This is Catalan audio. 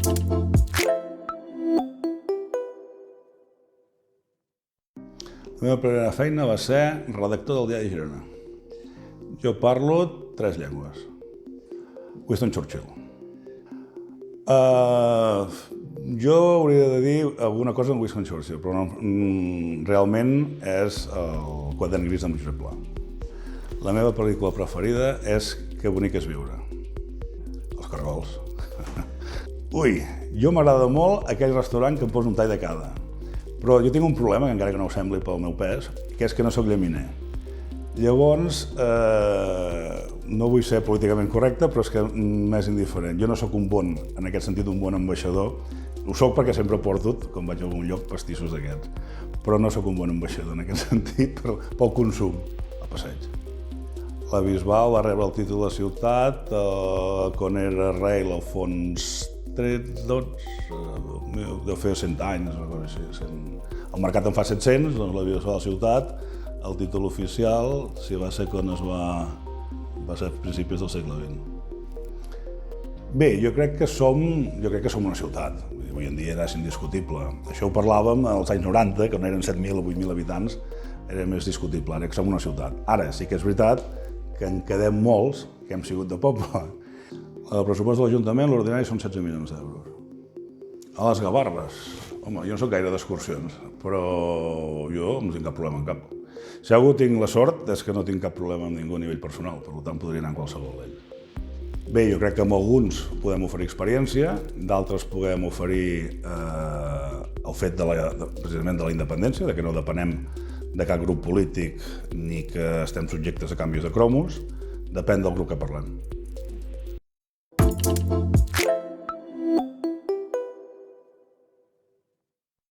La meva primera feina va ser redactor del Diari de Girona. Jo parlo 3 llengües. Winston Churchill. Jo hauria de dir alguna cosa en Winston Churchill, però realment és el Quadern gris de Josep Pla. La meva pel·lícula preferida és Que bonic és viure. Els caragols. Ui, jo m'agrada molt aquell restaurant que em posa un tall de cada. Però jo tinc un problema, encara que no ho sembli pel meu pes, que és que no sóc llaminer. Llavors, no vull ser políticament correcte, però és que m'és indiferent. Jo no sóc un bon, en aquest sentit, un bon ambaixador. Ho sóc perquè sempre porto, quan vaig a algun lloc, pastissos d'aquests. Però no sóc un bon ambaixador en aquest sentit, pel consum, al passeig. La Bisbal va rebre el títol de ciutat quan era rei l'Alfons XIII, deu fer 100 anys, una cosa així. El mercat en fa 700, doncs la Bisbal de la ciutat, el títol oficial, si va ser quan va ser a principis del segle XX. Bé, jo crec que som una ciutat. Avui en dia és indiscutible. Això ho parlàvem als anys 90, quan eren 7.000 o 8.000 habitants, era més discutible, ara que som una ciutat. Ara sí que és veritat que en quedem molts que hem sigut de poble. El pressupost de l'Ajuntament, l'ordinari, són 16 milions d'euros. A les Gavarres, home, jo no soc gaire d'excursions, però jo no tinc cap problema amb cap. Si algú tinc la sort és que no tinc cap problema amb ningú a nivell personal, per tant podria anar a qualsevol d'ells. Bé, jo crec que amb alguns podem oferir experiència, d'altres podem oferir el fet precisament de la independència, que no depenem de cap grup polític ni que estem subjectes a canvis de cromos, depèn del grup que parlem.